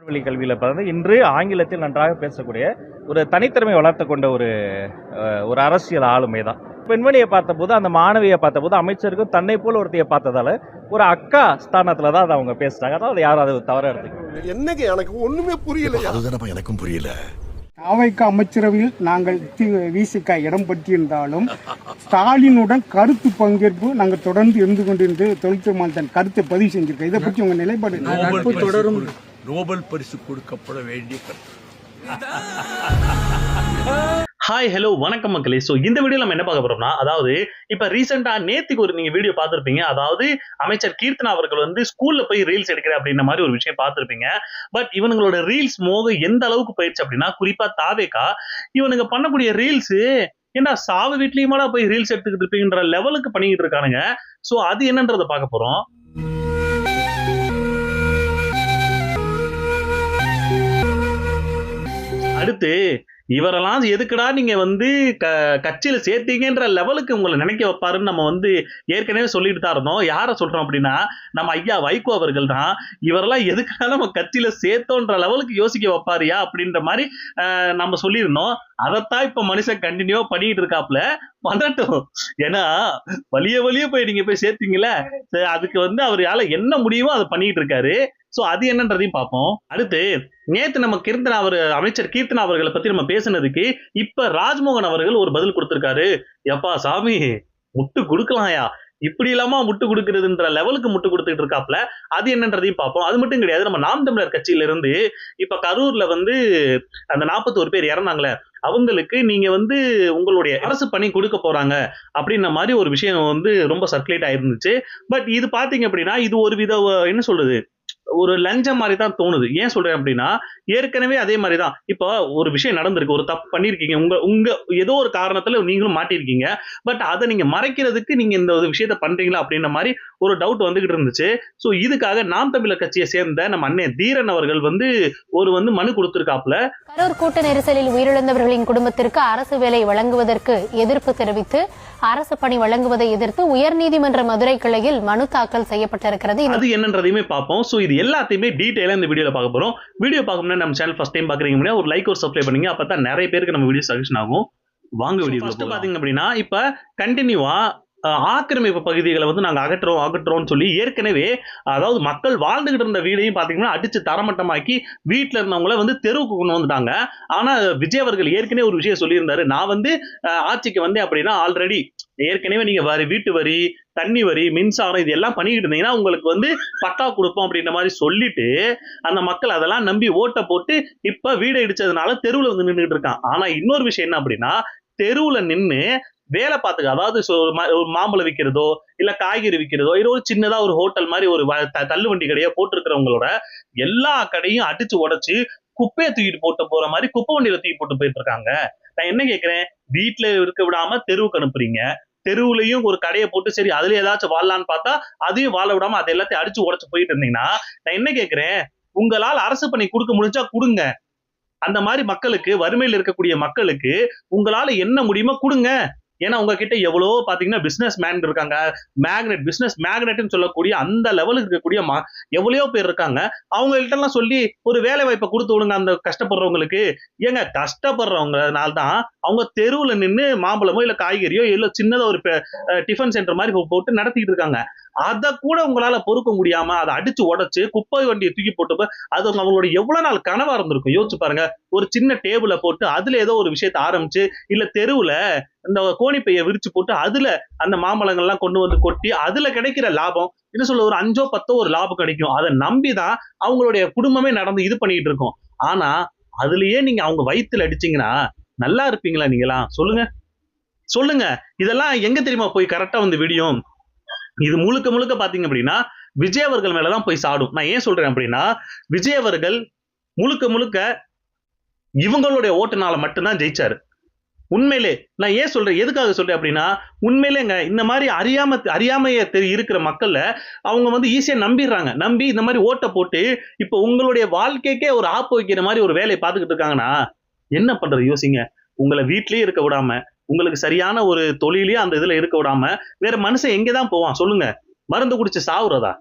வழி கல்வியில் பிறந்து இன்று ஆங்கிலத்தில் நன்றாக பேசக்கூடிய ஒரு தனித்திறமை வளர்த்து கொண்ட ஒரு அரசியல் ஆளுமை தான். பெண்மணியை பார்த்தபோது, அந்த மாணவியை பார்த்தபோது அமைச்சருக்கும் தன்னை போல ஒருத்தையை பார்த்ததால ஒரு அக்கா ஸ்தானத்தில் தான் அதை அவங்க பேசுறாங்க. அதாவது யாரும் அதை தவற எடுத்துக்க என்னங்க எனக்கு ஒண்ணுமே புரியல. அதுதானப்பா எனக்கும் புரியல. அவைக்கு அமைச்சரவையில் நாங்கள் விசிக இடம் பெற்றிருந்தாலும் ஸ்டாலினுடன் கருத்து பங்கேற்பு நாங்கள் தொடர்ந்து இருந்து கொண்டிருந்து தொழிற்சங்கமாக தன் கருத்தை பதிவு செஞ்சிருக்கோம். இதை பற்றி உங்க நிலைப்பாடு தொடரும். நோபல் பரிசு கொடுக்கப்பட வேண்டிய ஹாய் ஹலோ வணக்கம் மக்களே. ஸோ இந்த வீடியோ நம்ம என்ன பார்க்க போறோம்னா, அதாவது இப்ப ரீசெண்டா நேத்துக்கு ஒரு நீங்க வீடியோ பார்த்திருப்பீங்க. அதாவது அமைச்சர் கீர்த்தனா அவர்கள் வந்து ஸ்கூல்ல போய் ரீல்ஸ் எடுக்கிற அப்படின்ற மாதிரி ஒரு விஷயம் பார்த்திருப்பீங்க. பட் இவங்களோட ரீல்ஸ் மோக எந்த அளவுக்கு போயிடுச்சு அப்படின்னா, குறிப்பா தாவேகா இவனுங்க பண்ணக்கூடிய ரீல்ஸ் ஏன்னா சாவு வீட்லயுமாடா போய் ரீல்ஸ் எடுத்துக்கிட்டு இருப்பீங்கன்ற லெவலுக்கு பண்ணிக்கிட்டு இருக்கானுங்க. ஸோ அது என்னன்றதை பார்க்க போறோம். அடுத்து இவரெல்லாம் எதுக்குடா நீங்க வந்து கட்சியில சேர்த்தீங்கன்ற லெவலுக்கு உங்களை நினைக்க வைப்பாருன்னு நம்ம வந்து ஏற்கனவே சொல்லிட்டு தான் இருந்தோம். யார சொல்றோம் அப்படின்னா, நம்ம ஐயா வைகோ அவர்கள் தான். இவரெல்லாம் எதுக்குடா நம்ம கட்சியில சேர்த்தோன்ற லெவலுக்கு யோசிக்க வைப்பாரியா அப்படின்ற மாதிரி நம்ம சொல்லியிருந்தோம். அதைத்தான் இப்ப மனுஷன் கண்டினியூ பண்ணிட்டு இருக்காப்ல. பண்ணட்டும். ஏன்னா வலிய போய் நீங்க போய் சேர்த்தீங்களே, அதுக்கு வந்து அவரால என்ன முடியுமோ அதை பண்ணிட்டு இருக்காரு. சோ அது என்னன்றதையும் பார்ப்போம். அடுத்து நேத்து நம்ம அமைச்சர் கீர்த்தனா அவர்களை பத்தி நம்ம பேசினதுக்கு இப்ப ராஜ்மோகன் அவர்கள் ஒரு பதில் கொடுத்திருக்காரு. எப்பா சாமி முட்டு கொடுக்கலாம்யா, இப்படி இல்லாம முட்டு கொடுக்கறதுன்ற லெவலுக்கு முட்டு கொடுத்துட்டு இருக்காப்ல. அது என்னன்றதையும் பார்ப்போம். அது மட்டும் கிடையாது, நம்ம நாம் தமிழர் கட்சியில இருந்து இப்ப கரூர்ல வந்து அந்த 41 பேர் இறந்தாங்களே, அவங்களுக்கு நீங்க வந்து உங்களுடைய அரசு பணி கொடுக்க போறாங்க அப்படின்ற மாதிரி ஒரு விஷயம் வந்து ரொம்ப சர்க்குலேட் ஆயிருந்துச்சு. பட் இது பாத்தீங்க அப்படின்னா, இது ஒரு வித என்ன சொல்றது, ஒரு லஞ்சம் மாதிரி தான் தோணுது. ஏன் சொல்றேன் அப்படின்னா, ஏற்கனவே அதே மாதிரி தான் இப்போ ஒரு விஷயம் நடந்திருக்கு, ஒரு தப்பு பண்ணிருக்கீங்க, உங்க ஏதோ ஒரு காரணத்துல நீங்களும் மாட்டிருக்கீங்க. பட் அதை நீங்க மறைக்கிறதுக்கு நீங்க இந்த விஷயத்த பண்றீங்களா அப்படின்ற மாதிரி ஒரு டவுட் வந்துகிட்டு இருந்துச்சு. சோ இதுக்காக நாம் தமிழர் கட்சியை சேர்ந்த நம்ம அண்ணன் தீரன் அவர்கள் வந்து மனு கொடுத்திருக்காப்ல. கரூர் கூட்ட நெரிசலில் உயிரிழந்தவர்களின் குடும்பத்திற்கு அரசு வேலை வழங்குவதற்கு எதிர்ப்பு தெரிவித்து அரசு பணி வழங்குவதை எதிர்த்து உயர்நீதிமன்ற மதுரை கிளையில் மனு தாக்கல் செய்யப்பட்டிருக்கிறது. அது என்னன்றதையுமே பார்ப்போம். சோ இது எல்லாத்தையுமே டீடைலா இந்த வீடியோல பார்க்க போறோம். வீடியோ பார்க்கணும்னா நம்ம சேனல் ஃபர்ஸ்ட் டைம் பாக்குறீங்க அப்படின்னா ஒரு லைக் ஒரு சப்ஸ்கிரைப் பண்ணுங்க. அப்பதான் நிறைய பேருக்கு நம்ம வீடியோ சஜஷன் ஆகும். வாங்க வீடியோ பாத்தீங்க அப்படின்னா, இப்ப கண்டினியூவா ஆக்கிரமிப்பு பகுதிகளை வந்து நாங்க அகற்றோம்னு சொல்லி ஏற்கனவே, அதாவது மக்கள் வாழ்ந்துகிட்டு இருந்த வீடையும் பாத்தீங்கன்னா அடிச்சு தரமட்டமாக்கி வீட்டுல இருந்தவங்கள வந்து தெருவுக்கு கொண்டு வந்துட்டாங்க. ஆனா விஜய் அவர்கள் ஏற்கனவே ஒரு விஷயம் சொல்லியிருந்தாரு. நான் வந்து ஆட்சிக்கு வந்தேன் அப்படின்னா ஆல்ரெடி ஏற்கனவே நீங்க வீட்டு வரி, தண்ணி வரி, மின்சாரம் இது எல்லாம் பண்ணிக்கிட்டு இருந்தீங்கன்னா உங்களுக்கு வந்து பட்டா கொடுப்போம் அப்படின்ற மாதிரி சொல்லிட்டு அந்த மக்கள் அதெல்லாம் நம்பி ஓட்டை போட்டு இப்ப வீடை இடிச்சதுனால தெருவுல வந்து நின்றுட்டு இருக்கான். ஆனா இன்னொரு விஷயம் என்ன அப்படின்னா, தெருவுல நின்று வேலை பார்த்துக்க, அதாவது ஒரு மாம்பழம் விற்கிறதோ இல்ல காய்கறி விற்கிறதோ, இது ஒரு சின்னதா ஒரு ஹோட்டல் மாதிரி ஒரு தள்ளுவண்டி கடையை போட்டிருக்கிறவங்களோட எல்லா கடையும் அடிச்சு உடைச்சு குப்பையை தூக்கிட்டு போட்டு போற மாதிரி குப்பை வண்டியில தூக்கி போட்டு போயிட்டு இருக்காங்க. நான் என்ன கேட்கிறேன், வீட்டுல இருக்க விடாம தெருவுக்கு அனுப்புறீங்க, தெருவுலையும் ஒரு கடையை போட்டு சரி அதுல ஏதாச்சும் வாழலான்னு பார்த்தா அதையும் வாழ விடாம அதை எல்லாத்தையும் அடிச்சு உடைச்சு போயிட்டு இருந்தீங்கன்னா, நான் என்ன கேட்கிறேன், உங்களால் அரசு பணி கொடுக்க முடிஞ்சா கொடுங்க. அந்த மாதிரி மக்களுக்கு, வறுமையில் இருக்கக்கூடிய மக்களுக்கு உங்களால என்ன முடியுமோ கொடுங்க. ஏன்னா உங்ககிட்ட எவ்வளவோ பாத்தீங்கன்னா பிசினஸ் மேன் இருக்காங்க, பிசினஸ் மேக்னெட்னு சொல்லக்கூடிய அந்த லெவலுக்கு இருக்கக்கூடிய எவ்வளவோ பேர் இருக்காங்க. அவங்க கிட்ட எல்லாம் சொல்லி ஒரு வேலை வாய்ப்பை கொடுத்து விடுங்க அந்த கஷ்டப்படுறவங்களுக்கு. ஏங்க கஷ்டப்படுறவங்கனால தான் அவங்க தெருவுல நின்று மாம்பழமோ இல்ல காய்கறியோ இல்ல சின்னதா ஒரு டிஃபன் சென்டர் மாதிரி போட்டு நடத்திட்டு இருக்காங்க. அதை கூட உங்களால பொறுக்க முடியாம அதை அடிச்சு உடைச்சு குப்பை வண்டியை தூக்கி போட்டு அது அவங்களோட எவ்வளவு நாள் கனவா இருந்திருக்கும் யோசிச்சு பாருங்க. ஒரு சின்ன டேபிள போட்டு அதுல ஏதோ ஒரு விஷயத்த ஆரம்பிச்சு, இல்ல தெருவுல இந்த கோணிப்பைய விரிச்சு போட்டு அதுல அந்த மாம்பழங்கள்லாம் கொண்டு வந்து கொட்டி அதுல கிடைக்கிற லாபம் என்ன சொல்ல, ஒரு 5 10 ஒரு லாபம் கிடைக்கும். அதை நம்பிதான் அவங்களுடைய குடும்பமே நடந்து இது பண்ணிட்டு இருக்கோம். ஆனா அதுலயே நீங்க அவங்க வயித்துல அடிச்சீங்கன்னா நல்லா இருப்பீங்களா நீங்களாம்? சொல்லுங்க. இதெல்லாம் எங்க தெரியுமா போய் கரெக்டா வந்து வீடியோ, இது முழுக்க பாத்தீங்க அப்படின்னா விஜய் அவர்கள் மேலதான் போய் சாடும். நான் ஏன் சொல்றேன் அப்படின்னா, விஜய் அவர்கள் முழுக்க இவங்களுடைய ஓட்டுனால மட்டும்தான் ஜெயிச்சாரு. உண்மையிலே நான் ஏன் சொல்றேன், எதுக்காக சொல்றேன் அப்படின்னா, உண்மையிலேங்க இந்த மாதிரி அறியாமைய இருக்கிற மக்கள்ல அவங்க வந்து ஈஸியா நம்பி இந்த மாதிரி ஓட்ட போட்டு இப்ப உங்களுடைய வாழ்க்கைக்கே ஒரு ஆப்பு வைக்கிற மாதிரி ஒரு வேலையை பார்த்துக்கிட்டு இருக்காங்கன்னா என்ன பண்றது யோசிங்க. உங்களை வீட்லயே இருக்க விடாம, உங்களுக்கு சரியான ஒரு தொழிலே அந்த இதுல இருக்க விடாம வேற மனுஷன் எங்கதான் போவான் சொல்லுங்க? மருந்து குடிச்சு சாவுறதா?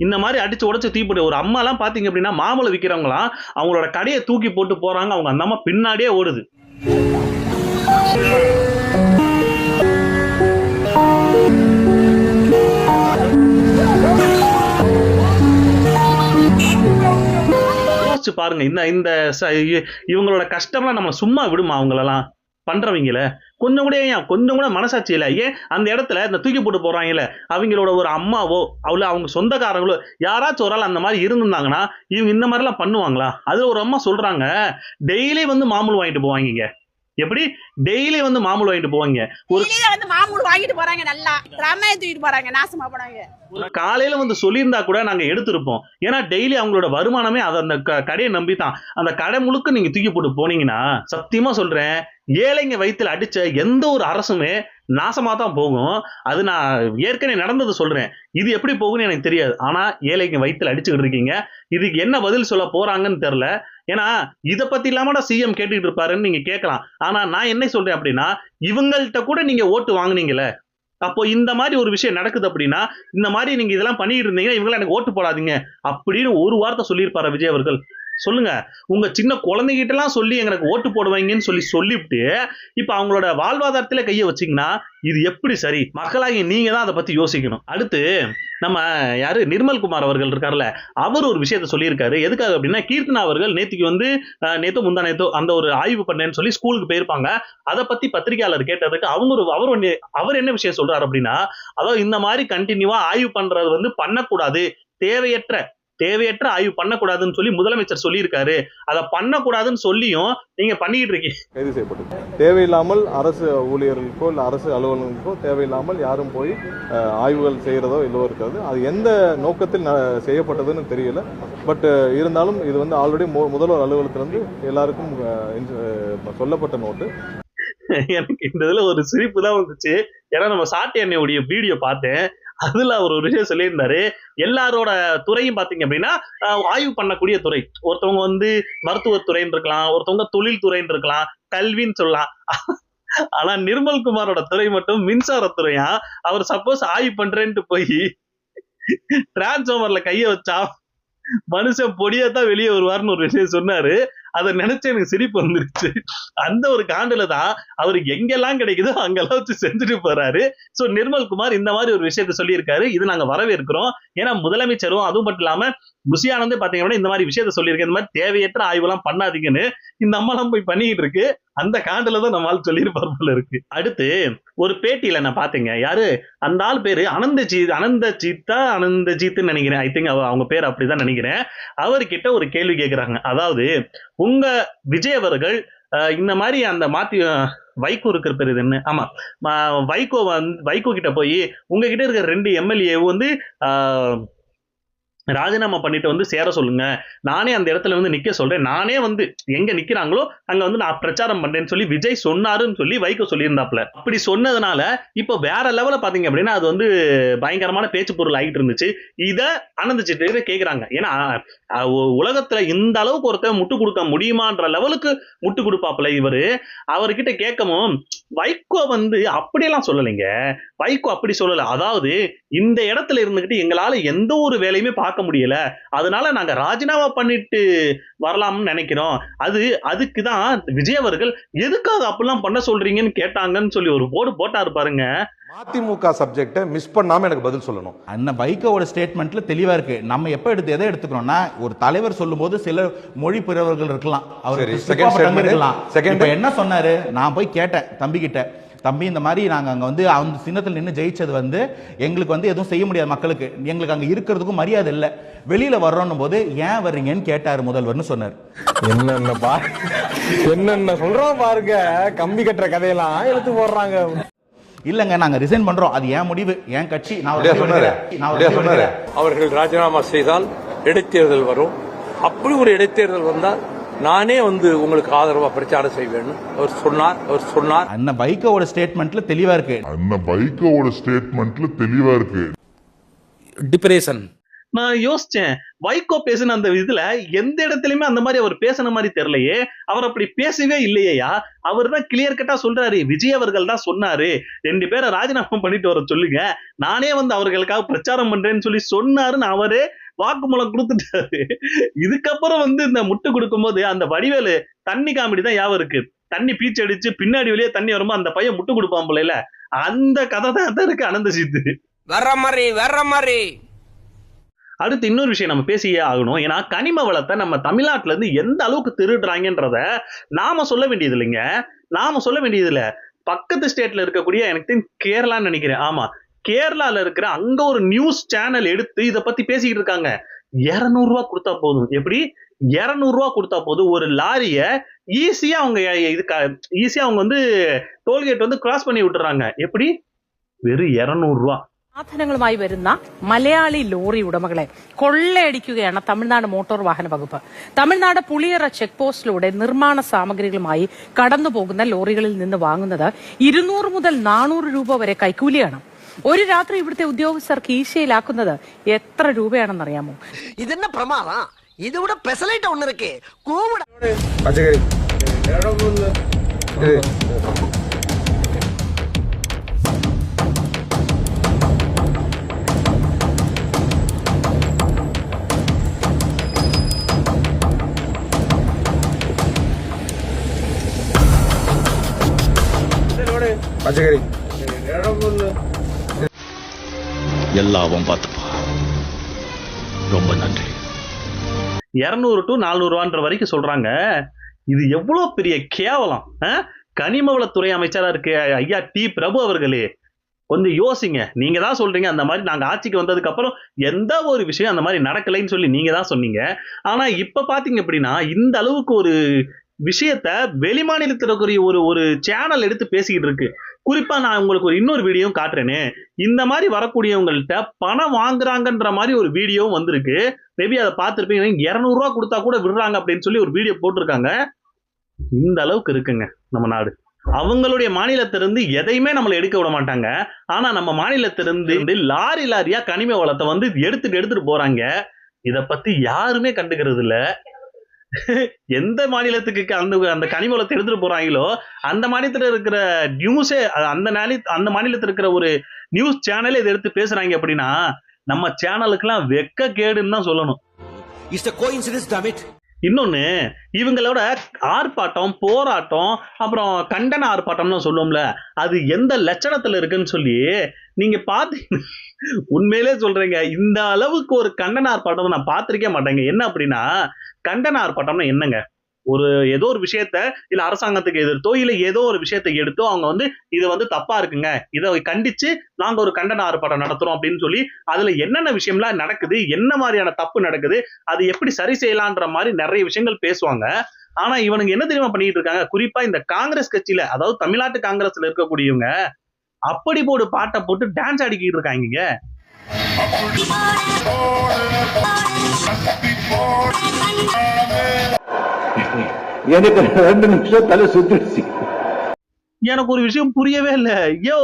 இந்த மாதிரி அடிச்சு உடச்சு தீ போட்டு ஒரு அம்மாலாம் பாத்தீங்க அப்படின்னா மாமலை விற்கிறவங்களாம் அவங்களோட கடையை தூக்கி போட்டு போறாங்க, அவங்க அந்த அம்மா பின்னாடியே ஓடுது. யோசிச்சு பாருங்க, இந்த இவங்களோட கஷ்டம்லாம் நம்ம சும்மா விடுமா? அவங்களெல்லாம் பண்றவங்கள கொஞ்சம் கூட மனசாட்சி இல்லை. ஏன் அந்த இடத்துல இந்த தூக்கி போட்டு போறாங்கல்ல, அவங்களோட ஒரு அம்மாவோ அவங்க சொந்தக்காரங்களோ யாராச்சும் ஒரு ஆள் அந்த மாதிரி இருந்திருந்தாங்கன்னா இவங்க இந்த மாதிரி எல்லாம் பண்ணுவாங்களா? அது ஒரு அம்மா சொல்றாங்க, டெய்லி வந்து மாமூல் வாங்கிட்டு போவாங்க. எப்படி டெய்லி வந்து மாமூல் வாங்கிட்டு போவாங்க, ஒரு மாமூல் வாங்கிட்டு போறாங்க, நல்லா ரமையை தூக்கிட்டு போறாங்க, நாசமா போறாங்க. காலையில வந்து சொல்லியிருந்தா கூட நாங்க எடுத்திருப்போம். ஏன்னா டெய்லி அவங்களோட வருமானமே அதை அந்த கடையை நம்பி தான். அந்த கடை முழுக்க நீங்க தூக்கி போட்டு போனீங்கன்னா சத்தியமா சொல்றேன், ஏழைங்க வயிற்றுல அடிச்ச எந்த ஒரு அரசுமே நாசமா தான் போகும். அது நான் ஏற்கனவே நடந்தது சொல்றேன். இது எப்படி போகும்னு எனக்கு தெரியாது. ஆனா ஏழைங்க வயிற்றுல அடிச்சுக்கிட்டு இருக்கீங்க. இதுக்கு என்ன பதில் சொல்ல போறாங்கன்னு தெரியல. ஏன்னா இதை பத்தி இல்லாம சிஎம் கேட்டுட்டு இருப்பாருன்னு நீங்க கேட்கலாம். ஆனா நான் என்ன சொல்றேன் அப்படின்னா, இவங்கள்ட்ட கூட நீங்க ஓட்டு வாங்குனீங்கல்ல, அப்போ இந்த மாதிரி ஒரு விஷயம் நடக்குது அப்படின்னா, இந்த மாதிரி நீங்க இதெல்லாம் பண்ணிட்டு இருந்தீங்கன்னா இவங்களாம் எனக்கு ஓட்டு போடாதீங்க அப்படின்னு ஒரு வார்த்தை சொல்லியிருப்பாரு விஜய் அவர்கள். சொல்லுங்க, உங்க சின்ன குழந்தைகிட்ட எல்லாம் சொல்லி எங்களுக்கு ஓட்டு போடுவாங்கன்னு சொல்லிவிட்டு இப்ப அவங்களோட வாழ்வாதாரத்துல கைய வச்சீங்கன்னா இது எப்படி சரி? மக்களாகி நீங்க தான் அதை பத்தி யோசிக்கணும். அடுத்து நம்ம யாரு நிர்மல்குமார் அவர்கள் இருக்காருல்ல, அவர் ஒரு விஷயத்த சொல்லியிருக்காரு. எதுக்காக அப்படின்னா, கீர்த்தனா அவர்கள் நேத்துக்கு வந்து நேத்தோ முந்தா நேத்தோ அந்த ஒரு ஆய்வு பண்ணேன்னு சொல்லி ஸ்கூலுக்கு போயிருப்பாங்க. அதை பத்தி பத்திரிகையாளர் கேட்டதுக்கு அவர் என்ன விஷயம் சொல்றாரு அப்படின்னா, அதாவது இந்த மாதிரி கண்டினியூவா ஆய்வு பண்றது வந்து பண்ணக்கூடாது, தேவையற்ற ஆய்வு பண்ணக்கூடாதுன்னு சொல்லி முதலமைச்சர் சொல்லியிருக்காரு. அதை பண்ணக்கூடாதுன்னு சொல்லியும் நீங்க பண்ணிக்கிட்டு இருக்கீங்க. கைது செய்யப்பட்டது தேவையில்லாமல் அரசு ஊழியர்களுக்கோ இல்லை அரசு அலுவலர்களுக்கோ தேவையில்லாமல் யாரும் போய் ஆய்வுகள் செய்யறதோ இல்லவோ இருக்கிறது. அது எந்த நோக்கத்தில் செய்யப்பட்டதுன்னு தெரியல. பட் இருந்தாலும் இது வந்து ஆல்ரெடி முதல்வர் அலுவலகத்திலிருந்து எல்லாருக்கும் சொல்லப்பட்ட நோட்டு. எனக்கு இந்த இதுல ஒரு சிரிப்பு தான் வந்துச்சு. ஏன்னா நம்ம சாட்டி அண்ணையுடைய வீடியோ பார்த்தேன். அதுல அவர் ஒரு விஷயம் சொல்லியிருந்தாரு, எல்லாரோட துறையும் பாத்தீங்க அப்படின்னா ஆய்வு பண்ணக்கூடிய துறை. ஒருத்தவங்க வந்து மருத்துவத்துறைன்னு இருக்கலாம், ஒருத்தவங்க தொழில் துறைன்னு இருக்கலாம், கல்வின்னு சொல்லலாம். ஆனா நிர்மல்குமாரோட துறை மட்டும் மின்சாரத்துறையா. அவர் சப்போஸ் ஆய்வு பண்றேன்ட்டு போய் டிரான்ஸ்ஃபார்மர்ல கைய வச்சா மனுஷன் பொடியாதான் வெளியே வருவார்னு ஒரு விஷயம் சொன்னாரு. அதை நினைச்சு எனக்கு சிரிப்பு வந்துருச்சு. அந்த ஒரு காண்டுல தான் அவருக்கு எங்கெல்லாம் கிடைக்குதோ அங்கெல்லாம் வச்சு செஞ்சுட்டு போறாரு. சோ நிர்மல்குமார் இந்த மாதிரி ஒரு விஷயத்த சொல்லியிருக்காரு. இது நாங்க வரவேற்கிறோம். ஏன்னா முதலமைச்சரும் அதுவும் மட்டும் இல்லாம புசியானந்தே பாத்தீங்கன்னா இந்த மாதிரி விஷயத்த சொல்லியிருக்கேன், இந்த மாதிரி தேவையற்ற ஆய்வு எல்லாம் பண்ணாதீங்கன்னு. இந்த அம்மாலாம் போய் பண்ணிட்டு இருக்கு. அந்த காண்டுல தான் நம்மளால சொல்லியிருப்பார் போல இருக்கு. அடுத்து ஒரு பேட்டியில நான் பாத்தீங்க, யாரு அந்த ஆள் பேரு அனந்தஜீத்னு நினைக்கிறேன். ஐ திங்க் அவங்க பேர் அப்படிதான் நினைக்கிறேன். அவர்கிட்ட ஒரு கேள்வி கேட்கிறாங்க. அதாவது உங்க விஜய் அவர்கள் இந்த மாதிரி அந்த வைகோ இருக்கிற பேர் இது என்ன, ஆமா வைகோ கிட்ட போய் உங்ககிட்ட இருக்கிற 2 எம்எல்ஏ வந்து ராஜினாமா பண்ணிட்டு வந்து சேர சொல்லுங்க, நானே அந்த இடத்துல வந்து நிக்க சொல்றேன், நானே வந்து எங்க நிக்கிறாங்களோ அங்க வந்து நான் பிரச்சாரம் பண்றேன்னு சொல்லி விஜய் சொன்னாருன்னு சொல்லி வைகோ சொல்லியிருந்தாப்ல. அப்படி சொன்னதுனால இப்ப வேற லெவல பாத்தீங்க அப்படின்னா அது வந்து பயங்கரமான பேச்சு பொருள் ஆகிட்டு இருந்துச்சு. இத அனந்திச்சிட்டு கேக்குறாங்க. ஏன்னா உலகத்துல இந்த அளவுக்கு ஒருத்தர் முட்டு கொடுக்க முடியுமான்ற லெவலுக்கு முட்டு கொடுப்பாப்ல இவரு. அவர்கிட்ட கேட்கவும் வைகோ வந்து அப்படியெல்லாம் சொல்லலைங்க. வைகோ அப்படி சொல்லல. அதாவது இந்த இடத்துல இருந்துகிட்டு எங்களால எந்த ஒரு வேலையுமே பார்க்க முடியல, அதனால நாங்க ராஜினாமா பண்ணிட்டு வரலாம்னு நினைக்கிறோம். அதுக்குதான் விஜய் அவர்கள் எதுக்காக அப்படிலாம் பண்ண சொல்றீங்கன்னு கேட்டாங்கன்னு சொல்லி ஒரு போட்டாரு பாருங்க. அதிமுக சப்ஜெக்ட்டை மிஸ் பண்ணாம எனக்கு பதில் சொல்லணும். அந்த வைகோவோட ஸ்டேட்மெண்ட்ல தெளிவா இருக்கு. நம்ம எப்ப எதை எடுத்துக்கிறோம்னா, ஒரு தலைவர் சொல்லும்போது சில மொழி பிறவர்கள் இருக்கலாம், அவர் என்ன சொன்னாரு, நான் போய் கேட்டேன் தம்பி கிட்ட, தம்பி இந்த மாதிரி நாங்க அங்க வந்து அந்த சின்னத்தில் நின்று ஜெயிச்சது வந்து எங்களுக்கு வந்து எதுவும் செய்ய முடியாது, மக்களுக்கு எங்களுக்கு அங்க இருக்கிறதுக்கும் மரியாதை இல்லை, வெளியில வர்றோம் போது ஏன் வர்றீங்கன்னு கேட்டாரு முதல்வர்னு சொன்னார். என்னென்ன சொல்றோம் பாருங்க, கம்பி கட்டுற கதையெல்லாம் எடுத்து போடுறாங்க. இல்லங்க நாங்க ரிசைன் பண்றோம், அது ஏன் முடிவு, ஏன் கட்சி. அவர்கள் ராஜினாமா செய்தால் இடைத்தேர்தல் வரும். அப்படி ஒரு இடைத்தேர்தல் வந்தால் நானே வந்து உங்களுக்கு ஆதரவா பிரச்சாரம் செய்வேன் அவர் சொன்னார். அண்ணா வைகோவோட ஸ்டேட்மெண்ட்ல தெளிவா இருக்கு. டிப்ரேஷன் நான் யோசிச்சேன், வைகோ பேசின அந்த இதுல எந்த இடத்துலயுமே அந்த மாதிரி அவர் பேசின மாதிரி தெரியலையே. அவர் அப்படி பேசவே இல்லையா. அவர் தான் கிளியர் கட்டா சொல்றாரு, விஜய் அவர்கள் தான் சொன்னாரு 2 பேரை ராஜினாமா பண்ணிட்டு வர சொல்லுங்க, நானே வந்து அவர்களுக்காக பிரச்சாரம் பண்றேன்னு சொல்லி சொன்னாருன்னு அவரே வாக்குமூலம் கொடுத்துட்டாரு. இதுக்கப்புறம் வந்து இந்த முட்டு கொடுக்கும் போது அந்த வடிவேலு தண்ணி காமெடி தான் ஞாபகம் இருக்கு. தண்ணி பீச்சு அடிச்சு பின்னாடி வெளியே தண்ணி வரும்போது அந்த பையன் முட்டு கொடுப்பான் போல, அந்த கதை தான் இருக்கு அனந்த சித்து. வர்ற மாதிரி அடுத்து இன்னொரு விஷயம் நம்ம பேசியே ஆகணும். ஏன்னா கனிம வளத்தை நம்ம தமிழ்நாட்டுல இருந்து எந்த அளவுக்கு திருடுறாங்கன்றத நாம சொல்ல வேண்டியது இல்லைங்க. நாம சொல்ல வேண்டியது இல்ல. பக்கத்து ஸ்டேட்ல இருக்கக்கூடிய, எனக்கு கேரளான்னு நினைக்கிறேன், ஆமா, கேரளால இருக்கிற அங்க ஒரு நியூஸ் சேனல் எடுத்து இத பத்தி பேசிக்கிட்டு இருக்காங்க. 200 ரூபா கொடுத்தா போதும். எப்படி 200 ரூபா கொடுத்தா போதும் ஒரு லாரிய ஈஸியா அவங்க ஈஸியா அவங்க வந்து டோல்கேட் வந்து கிராஸ் பண்ணி விட்டுறாங்க. எப்படி? വെറും 200 രൂപ. സാധനങ്ങളുമായി വരുന്ന മലയാളി ലോറി ഉടമകളെ കൊള്ളയടിക്കുകയാണ് തമിഴ്നാട് മോട്ടോർ വാഹന വകുപ്പ്. തമിഴ്നാട് പുളിയറ ചെക്ക് പോസ്റ്റിലൂടെ നിർമ്മാണ സാമഗ്രികളുമായി കടന്നുപോകുന്ന ലോറികളിൽ നിന്ന് വാങ്ങുന്നത് 200 മുതൽ 400 രൂപ വരെ കൈക്കൂലിയാണ്. ഒരു രാത്രി ഇവിടുത്തെ ഉദ്യോഗസ്ഥർ കീശയിലാക്കുന്നത് എത്ര രൂപയാണെന്നറിയാമോ? ഇതെന്നെ പ്രമാദം. ഇതിവിടെ പെസലൈറ്റ് ഒന്ന് ഇருக்கு. കൂവട പച്ചക്കറി பச்சைக்கறி எல்லாவும் பார்த்துப்பா. ரொம்ப நன்றி. 200 to 400 ரூபான்ற வரைக்கும் சொல்றாங்க. இது எவ்வளவு பெரிய கேவலம். கனிமவளத்துறை அமைச்சரா இருக்கு ஐயா டி பிரபு அவர்களே, கொஞ்சம் யோசிங்க. நீங்க தான் சொல்றீங்க அந்த மாதிரி நாங்க ஆட்சிக்கு வந்ததுக்கு அப்புறம் எந்த ஒரு விஷயம் அந்த மாதிரி நடக்கலைன்னு சொல்லி நீங்க தான் சொன்னீங்க. ஆனா இப்ப பாத்தீங்க அப்படின்னா இந்த அளவுக்கு ஒரு விஷயத்த வெளிமாநிலத்தில் இருக்கக்கூடிய ஒரு சேனல் எடுத்து பேசிக்கிட்டு இருக்கு. குறிப்பா நான் உங்களுக்கு ஒரு இன்னொரு வீடியோ காட்டுறேனே, இந்த மாதிரி வரக்கூடியவங்கள்ட்ட பணம் வாங்குறாங்கன்ற மாதிரி ஒரு வீடியோவும் வந்திருக்கு. மேபி அதை பார்த்துருப்பீங்க. 200 ரூபா கொடுத்தா கூட விடுறாங்க அப்படின்னு சொல்லி ஒரு வீடியோ போட்டிருக்காங்க. இந்த அளவுக்கு இருக்குங்க நம்ம நாடு. அவங்களுடைய மாநிலத்திலிருந்து எதையுமே நம்மளை எடுக்க விட மாட்டாங்க. ஆனா நம்ம மாநிலத்திலிருந்து லாரி லாரியா கனிம வளத்தை வந்து எடுத்துட்டு போறாங்க. இத பத்தி யாருமே கண்டுக்கிறது இல்ல. எந்த மாநிலத்துக்கு அந்த கனிம வளத்தை எடுத்துட்டு போறாங்களோ அந்த மாநிலத்துல இருக்கிற நியூஸே, அந்த மாநிலத்தில் இருக்கிற ஒரு நியூஸ் சேனலே இதை எடுத்து பேசுறாங்க அப்படின்னா நம்ம சேனலுக்குலாம் வெக்க கேடுன்னு தான் சொல்லணும். இன்னொன்னு, இவங்களோட ஆர்ப்பாட்டம், போராட்டம், அப்புறம் கண்டன ஆர்ப்பாட்டம்னு சொல்லுவோம்ல, அது எந்த லட்சணத்துல இருக்குன்னு சொல்லி நீங்க பாத்தீங்க. உண்மையிலே சொல்றேங்க, இந்த அளவுக்கு ஒரு கண்டன ஆர்ப்பாட்டம் நான் பார்த்திருக்கே மாட்டேங்க. என்ன அப்படின்னா, கண்டன ஆர்ப்பாட்டம்னா என்னங்க? ஏதோ ஒரு விஷயத்த இல்ல அரசாங்கத்துக்கு எதிர்த்தோ இல்ல ஏதோ ஒரு விஷயத்தை எடுத்தோ அவங்க வந்து இது வந்து தப்பா இருக்குங்க, இதை கண்டிச்சு நாங்க ஒரு கண்டன ஆர்ப்பாட்டம் நடத்துறோம் அப்படின்னு சொல்லி அதுல என்னென்ன விஷயம்லாம் நடக்குது, என்ன மாதிரியான தப்பு நடக்குது, அது எப்படி சரி செய்யலான்ற மாதிரி நிறைய விஷயங்கள் பேசுவாங்க. ஆனா இவனுங்க என்ன தெரியுமா பண்ணிட்டு இருக்காங்க? குறிப்பா இந்த காங்கிரஸ் கட்சியில, அதாவது தமிழ்நாட்டு காங்கிரஸ்ல இருக்கக்கூடியவங்க அப்படி போடு பாட்டை போட்டு டான்ஸ் ஆடிக்கிட்டு இருக்காங்க. எனக்கு 2 நிமிஷம் தலை சுத்திடுச்சு. எனக்கு ஒரு விஷயம் புரியவே இல்ல. யோ,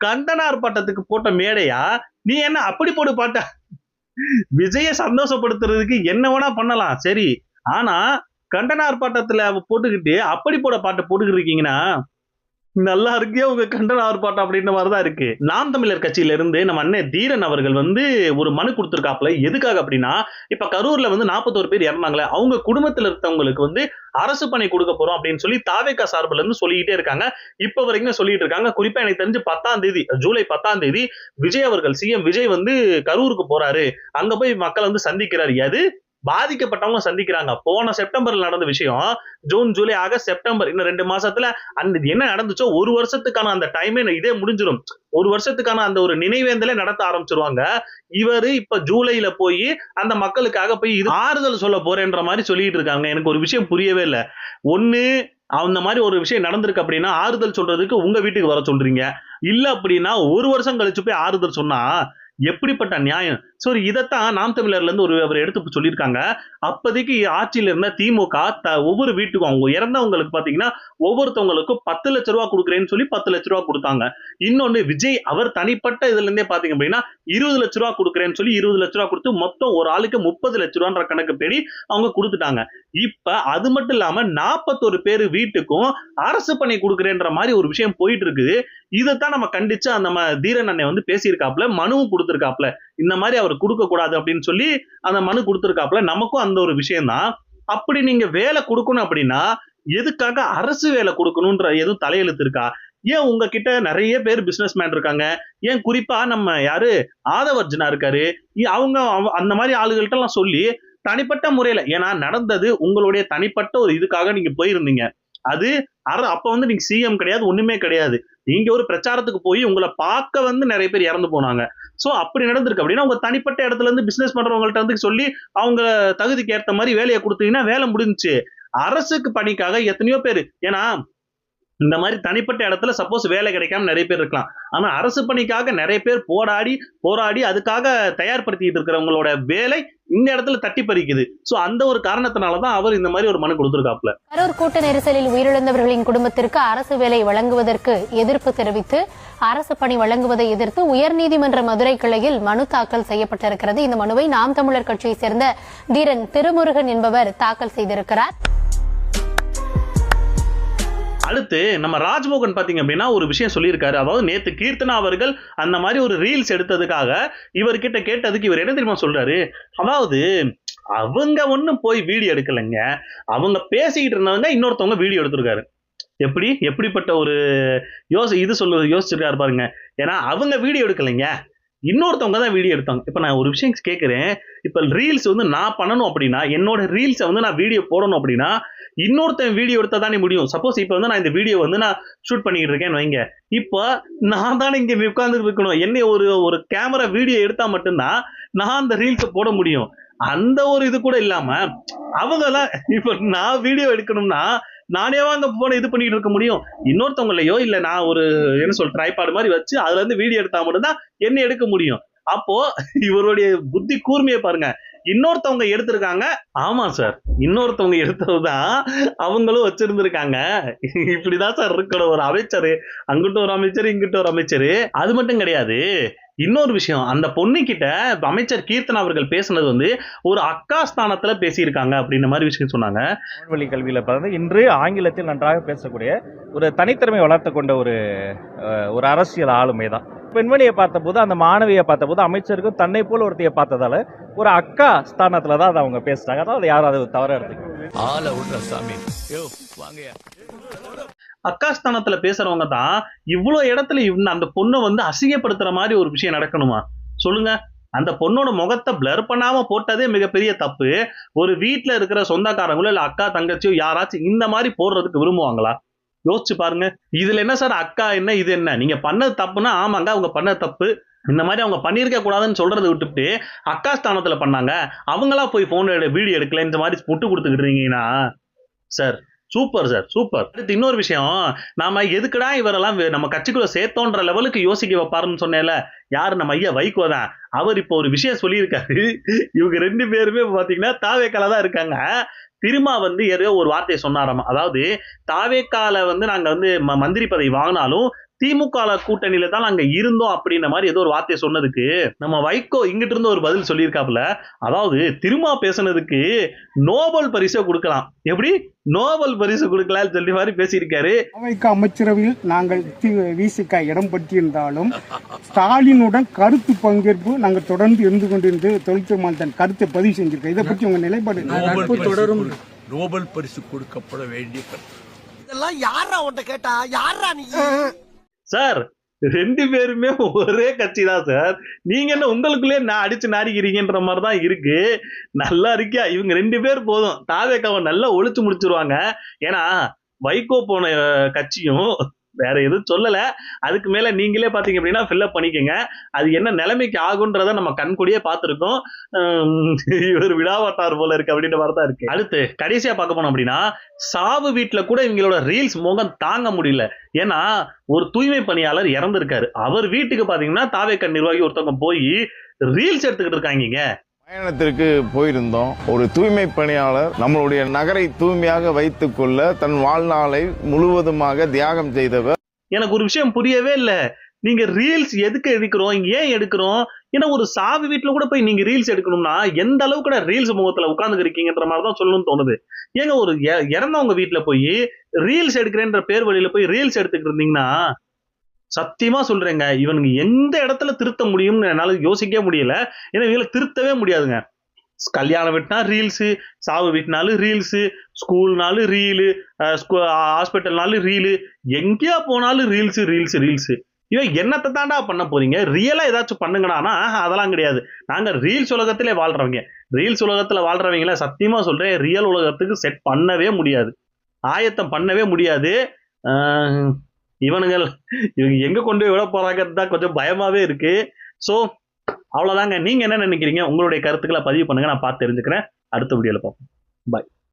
கண்டன ஆர்ப்பாட்டத்துக்கு போட்ட மேடையா நீ? என்ன அப்படி போடு பாட்டா? விஜய சந்தோஷப்படுத்துறதுக்கு என்ன வேணா பண்ணலாம், சரி. ஆனா கண்டன ஆர்ப்பாட்டத்துல போட்டுக்கிட்டு அப்படி போட பாட்டு போட்டுக்கிட்டு இருக்கீங்கன்னா நல்லா இருக்கே உங்க கண்டன ஆர்ப்பாட்டம் அப்படின்ற மாதிரிதான் இருக்கு. நாம் தமிழர் கட்சியில இருந்து நம்ம அண்ணன் தீரன் அவர்கள் வந்து ஒரு மனு கொடுத்திருக்காப்ல. எதுக்காக அப்படின்னா, இப்ப கரூர்ல வந்து 41 பேர் இறந்தாங்களே, அவங்க குடும்பத்துல இருக்கவங்களுக்கு வந்து அரசு பணி கொடுக்க போறோம் அப்படின்னு சொல்லி தாவேகா சார்பில் இருந்து சொல்லிக்கிட்டே இருக்காங்க. இப்ப வரைக்கும் சொல்லிட்டு இருக்காங்க. குறிப்பா எனக்கு தெரிஞ்சு 10ஆம் தேதி, ஜூலை 10ஆம் தேதி விஜய் அவர்கள், சிஎம் விஜய் வந்து கரூருக்கு போறாரு. அங்க போய் மக்கள் வந்து சந்திக்கிறாரு. அது பாதிக்கப்பட்டவங்க சந்திக்கிறாங்க. போன செப்டம்பர்ல நடந்த விஷயம். ஜூன், ஜூலை, ஆகஸ்ட், செப்டம்பர், இன்னும் 2 மாசத்துல அந்த என்ன நடந்துச்சோ 1 வருஷத்துக்கான அந்த டைமே இதே முடிஞ்சிடும். 1 வருஷத்துக்கான அந்த ஒரு நினைவேந்தலே நடத்த ஆரம்பிச்சிருவாங்க. இவரு இப்ப ஜூலைல போய் அந்த மக்களுக்காக போய் இது ஆறுதல் சொல்ல போறேன்ற மாதிரி சொல்லிட்டு இருக்காங்க. எனக்கு ஒரு விஷயம் புரியவே இல்லை. ஒண்ணு, அந்த மாதிரி ஒரு விஷயம் நடந்திருக்கு அப்படின்னா ஆறுதல் சொல்றதுக்கு உங்க வீட்டுக்கு வர சொல்றீங்க. இல்ல அப்படின்னா 1 வருஷம் கழிச்சு போய் ஆறுதல் சொன்னா எப்படிப்பட்ட நியாயம்? ஸோ இதைத்தான் நாம் தமிழர்ல இருந்து அவர் எடுத்து சொல்லியிருக்காங்க. அப்போதைக்கு ஆட்சியில இருந்த திமுக ஒவ்வொரு வீட்டுக்கும் அவங்க இறந்தவங்களுக்கு பாத்தீங்கன்னா ஒவ்வொருத்தவங்களுக்கும் 10 லட்ச ரூபா கொடுக்குறேன்னு சொல்லி 10 லட்ச ரூபா கொடுத்தாங்க. இன்னொன்னு விஜய் அவர் தனிப்பட்ட இதுல இருந்தே பாத்தீங்க அப்படின்னா 20 லட்ச ரூபா கொடுக்குறேன்னு சொல்லி 20 லட்ச ரூபா கொடுத்து மொத்தம் ஒரு ஆளுக்கு 30 லட்ச ரூபான்ற கணக்கு படி அவங்க கொடுத்துட்டாங்க. இப்ப அது மட்டும் இல்லாம 41 பேர் வீட்டுக்கும் அரசு பணி கொடுக்குறேன்ற மாதிரி ஒரு விஷயம் போயிட்டு இருக்குது. இதைத்தான் நம்ம கண்டிச்சு நம்ம தீரன் அண்ணன் வந்து பேசியிருக்காப்ல, மனுவும் கொடுத்திருக்காப்ல. இந்த மாதிரி அவர் கொடுக்க கூடாது அப்படின்னு சொல்லி அந்த மனு கொடுத்திருக்காப்ல. நமக்கும் அந்த ஒரு விஷயம் தான். அப்படி நீங்க வேலை கொடுக்கணும் அப்படின்னா எதுக்காக அரசு வேலை கொடுக்கணும்ன்ற எதுவும் தலையெழுத்து இருக்கா? ஏன் உங்ககிட்ட நிறைய பேர் பிசினஸ் மேன் இருக்காங்க, ஏன் குறிப்பா நம்ம யாரு ஆதவர்ஜனா இருக்காரு, அவங்க அந்த மாதிரி ஆளுகள்கிட்ட எல்லாம் சொல்லி தனிப்பட்ட முறையில, ஏன்னா நடந்தது உங்களுடைய தனிப்பட்ட ஒரு இதுக்காக நீங்க போயிருந்தீங்க. அது அப்ப வந்து நீங்க சிஎம் கிடையாது, ஒண்ணுமே கிடையாது. நீங்க ஒரு பிரச்சாரத்துக்கு போய் உங்களை பார்க்க வந்து நிறைய பேர் இறந்து போனாங்க. சோ அப்படி நடந்திருக்கு அப்படின்னா உங்க தனிப்பட்ட இடத்துல இருந்து பிசினஸ் பண்றவங்கள்ட்ட வந்து சொல்லி அவங்க தகுதிக்கு ஏற்ற மாதிரி வேலையை கொடுத்தீங்கன்னா வேலை முடிஞ்சுச்சு. அரசுக்கு பணிக்காக எத்தனையோ பேர், ஏன்னா இந்த மாதிரி தனிப்பட்ட இடத்துல சப்போஸ் வேலை கிடைக்காம நிறைய பேர் இருக்கலாம். ஆனா அரசு பணிக்காக நிறைய பேர் போராடி அதுக்காக தயார்படுத்திட்டு இருக்கிறவங்களோட வேலை இந்த இடத்துல தட்டி பறிக்குது. சோ அந்த ஒரு காரணத்தினாலதான் அவர் இந்த மாதிரி ஒரு மனு கொடுத்திருக்காப்ல. கரூர் கூட்ட நெரிசலில் உயிரிழந்தவர்களின் குடும்பத்திற்கு அரசு வேலை வழங்குவதற்கு எதிர்ப்பு தெரிவித்து அரசு பணி வழங்குவதை எதிர்த்து உயர்நீதிமன்ற மதுரை கிளையில் மனு தாக்கல் செய்யப்பட்டிருக்கிறது. இந்த மனுவை நாம் தமிழர் கட்சியை சேர்ந்த தீரன் திருமுருகன் என்பவர் தாக்கல் செய்திருக்கிறார். அடுத்து நம்ம ராஜ்மோகன் பாத்தீங்க அப்படின்னா ஒரு விஷயம் சொல்லியிருக்காரு. அதாவது நேத்து கீர்த்தனா அவர்கள் அந்த மாதிரி ஒரு ரீல்ஸ் எடுத்ததுக்காக இவர்கிட்ட கேட்டதுக்கு இவர் என்ன தெரியுமா சொல்றாரு, அதாவது அவங்க ஒண்ணும் போய் வீடியோ எடுக்கலைங்க, அவங்க பேசிக்கிட்டு இருந்தவங்க இன்னொருத்தவங்க வீடியோ எடுத்திருக்காரு. எப்படிப்பட்ட ஒரு யோசிச்சிருக்காரு பாருங்க. ஏன்னா அவங்க வீடியோ எடுக்கலைங்க, இன்னொருத்தவங்க தான் வீடியோ எடுத்தாங்க. இப்ப நான் ஒரு விஷயம் கேட்கிறேன், இப்ப ரீல்ஸ் வந்து நான் பண்ணணும் அப்படின்னா, என்னோட ரீல்ஸை வந்து நான் வீடியோ போடணும் அப்படின்னா இன்னொருத்தன் வீடியோ எடுத்தா தானே முடியும். சப்போஸ் இப்ப வந்து நான் இந்த வீடியோ வந்து நான் ஷூட் பண்ணிட்டு இருக்கேன்னு வைங்க, இப்ப நான் தானே இங்க உட்கார்ந்து இருக்கணும். என்ன ஒரு கேமரா வீடியோ எடுத்தா மட்டும்தான் நான் அந்த ரீல்ஸை போட முடியும். அந்த ஒரு இது கூட இல்லாம அவங்க எல்லாம் இப்ப நான் வீடியோ எடுக்கணும்னா நானே வாங்க போன இது பண்ணிட்டு இருக்க முடியும். இன்னொருத்தவங்களையோ இல்ல நான் ஒரு ட்ரைபாட் மாதிரி வச்சு அதுல இருந்து வீடியோ எடுத்தா மட்டும்தான் என்ன எடுக்க முடியும். அப்போ இவருடைய புத்தி கூர்மையை பாருங்க. இன்னொருத்தவங்க எடுத்திருக்காங்க, ஆமா சார், இன்னொருத்தவங்க எடுத்ததுதான் அவங்களும் வச்சிருந்திருக்காங்க. இப்படிதான் சார் இருக்கணும் ஒரு அமைச்சர், அங்கிட்ட ஒரு அமைச்சர் இங்கிட்ட ஒரு அமைச்சர். அது மட்டும் கிடையாது, இன்னொரு விஷயம், அந்த பொண்ணு கிட்ட அமைச்சர் கீர்த்தனா அவர்கள் பேசினது வந்து ஒரு அக்கா ஸ்தானத்துல பேசியிருக்காங்க அப்படின்ற மாதிரி விஷயம் சொன்னாங்க. வழி கல்வியில பார்த்து இன்று ஆங்கிலத்தில் நன்றாக பேசக்கூடிய ஒரு தனித்திறமை வளர்த்து கொண்ட ஒரு அரசியல் ஆளுமை தான். பெண்மணியை பார்த்தபோது, அந்த மாணவியை பார்த்தபோது அமைச்சருக்கும் தன்னை போல ஒருத்தையை பார்த்ததால ஒரு அக்கா ஸ்தானத்துல தான் அதை அவங்க பேசுறாங்க. அதாவது யாரும் அதை தவற எடுத்துக்க அக்கா ஸ்தானத்துல பேசுறவங்க தான் இவ்வளவு இடத்துல அந்த பொண்ணை வந்து அசிங்கப்படுத்துற மாதிரி ஒரு விஷயம் நடக்கணுமா சொல்லுங்க? அந்த பொண்ணோட முகத்தை பிளர் பண்ணாம போட்டதே மிகப்பெரிய தப்பு. ஒரு வீட்டுல இருக்கிற சொந்தக்காரங்களோ இல்ல அக்கா தங்கச்சியோ யாராச்சும் இந்த மாதிரி போடுறதுக்கு விரும்புவாங்களா? யோசிச்சு பாருங்க. இதுல என்ன சார் அக்கா என்ன இது என்ன? நீங்க பண்ணது தப்புன்னா ஆமாங்க அவங்க பண்ணது தப்பு, இந்த மாதிரி அவங்க பண்ணியிருக்க கூடாதுன்னு சொல்றதை விட்டுட்டு அக்கா ஸ்தானத்துல பண்ணாங்க, அவங்களா போய் போன் வீடியோ எடுக்கல, இந்த மாதிரி புட்டு கொடுத்துக்கிட்டு இருக்கீங்கன்னா சார் சூப்பர் சார் சூப்பர். அடுத்து இன்னொரு விஷயம், நாம எதுக்குடா இவரெல்லாம் நம்ம கட்சிக்குள்ள சேர்த்தோன்ற லெவலுக்கு யோசிக்க வைப்பாருன்னு சொன்னேன்ல, யாரு நம்ம ஐயா வைகோ தான். அவர் இப்போ ஒரு விஷயம் சொல்லியிருக்காரு. இவங்க 2 பேருமே பாத்தீங்கன்னா தாவேக்கால தான் இருக்காங்க. திருமா வந்து ஏதோ ஒரு வார்த்தையை சொன்னாராமா, அதாவது தாவேக்கால வந்து நாங்க வந்து மந்திரி பதவி வாங்கினாலும் திமுக கூட்டணியில தான் நாங்க இருந்தோம் அப்படின்ற மாதிரி ஏதோ ஒரு வார்த்தையை சொன்னதுக்கு நம்ம வைகோ இங்கிட்டு இருந்து ஒரு பதில் சொல்லியிருக்காப்புல. அதாவது திருமா பேசுனதுக்கு நோபல் பரிசு கொடுக்கலாம், எப்படி நோபல் பரிசு கொடுக்கலாம்னு சொல்லி மாதிரி பேசியிருக்காரு. அமைச்சரவையில் நாங்கள் விசிக இடம் பற்றியிருந்தாலும் ஸ்டாலினுடன் கருத்து பங்கேற்பு நாங்கள் தொடர்ந்து இருந்து கொண்டிருந்து தொழிற்சங்கமால் தன் கருத்தை பதிவு செஞ்சிருக்கோம். இதை பற்றி உங்க நிலைப்பாடு? தொடரும் நோபல் பரிசு கொடுக்கப்பட வேண்டிய இதெல்லாம் யாரா உன்கிட்ட கேட்டா, யாரா நீ? சார் 2 பேருமே ஒரே கட்சி தான் சார். நீங்க என்ன உங்களுக்குள்ளே நான் அடிச்சு நாடிக்கிறீங்கன்ற மாதிரி தான் இருக்கு. நல்லா இருக்கியா? இவங்க 2 பேர் போதும், தாவேக்காவை நல்லா ஒழிச்சு முடிச்சிருவாங்க. ஏன்னா வைகோ போன கட்சியும் வேற எதுவும் சொல்லல. அதுக்கு மேல நீங்களே பாத்தீங்க அப்படின்னா ஃபில்அப் பண்ணிக்கங்க. அது என்ன நிலைமைக்கு ஆகுன்றத நம்ம கண்கூடியே பார்த்திருக்கோம். இவர் விடாவட்டார் போல இருக்கு அப்படின்ற மாதிரி தான் இருக்கு. அடுத்து கடைசியா பார்க்க போனோம் அப்படின்னா சாவு வீட்டுல கூட இவங்களோட ரீல்ஸ் முகம் தாங்க முடியல. ஏன்னா ஒரு தூய்மை பணியாளர் இறந்திருக்காரு. அவர் வீட்டுக்கு பாத்தீங்கன்னா தாவேக நிர்வாகி ஒருத்தவங்க போய் ரீல்ஸ் எடுத்துக்கிட்டு இருக்காங்க. பயணத்திற்கு போயிருந்தோம். ஒரு தூய்மை பணியாளர் நம்மளுடைய நகரை தூய்மையாக வைத்துக் கொள்ள தன் வாழ்நாளை முழுவதுமாக தியாகம் செய்தவர். எனக்கு ஒரு விஷயம் புரியவே இல்ல. நீங்க ரீல்ஸ் எதுக்கு எடுக்கிறோம், ஏன் எடுக்கிறோம்? ஏன்னா ஒரு சாவு வீட்டுல கூட போய் நீங்க ரீல்ஸ் எடுக்கணும்னா எந்த அளவுக்கு கூட ரீல்ஸ் முகத்துல உட்கார்ந்து இருக்கீங்கன்ற மாதிரி தான் சொல்லணும்னு தோணுது. ஏங்க ஒரு இறந்தவங்க வீட்டுல போய் ரீல்ஸ் எடுக்கிறேன்ற பேர் வழியில போய் ரீல்ஸ் எடுத்துக்கிட்டு இருந்தீங்கன்னா சத்தியமா சொல்றேங்க, இவனுங்க எந்த இடத்துல திருத்த முடியும்னு என்னால யோசிக்கவே முடியல. ஏன்னா இவங்களை திருத்தவே முடியாதுங்க. கல்யாணம் வீட்டுனா ரீல்ஸு, சாவு வீட்டுனாலும் ரீல்ஸு, ஸ்கூல்னாலும் ரீலு, ஹாஸ்பிட்டல்னாலும் ரீலு, எங்கேயா போனாலும் ரீல்ஸு ரீல்ஸு ரீல்ஸு. இவன் என்னத்தை தாண்டா பண்ண போறீங்க? ரியலா ஏதாச்சும் பண்ணுங்கடானா அதெல்லாம் கிடையாது. நாங்க ரீல்ஸ் உலகத்திலே வாழ்றவங்க. ரீல்ஸ் உலகத்துல வாழ்றவங்கள சத்தியமா சொல்றேன், ரியல் உலகத்துக்கு செட் பண்ணவே முடியாது, ஆயத்தம் பண்ணவே முடியாது. இவங்க எங்க கொண்டு போய் விட போறாங்கன்னு தான் கொஞ்சம் பயமாவே இருக்கு. சோ அவ்வளவுதாங்க. நீங்க என்ன நினைக்கிறீங்க? உங்களுடைய கருத்துக்களை பதிவு பண்ணுங்க, நான் பார்த்து தெரிஞ்சுக்கிறேன். அடுத்த வீடியோல பார்ப்போம். பாய்.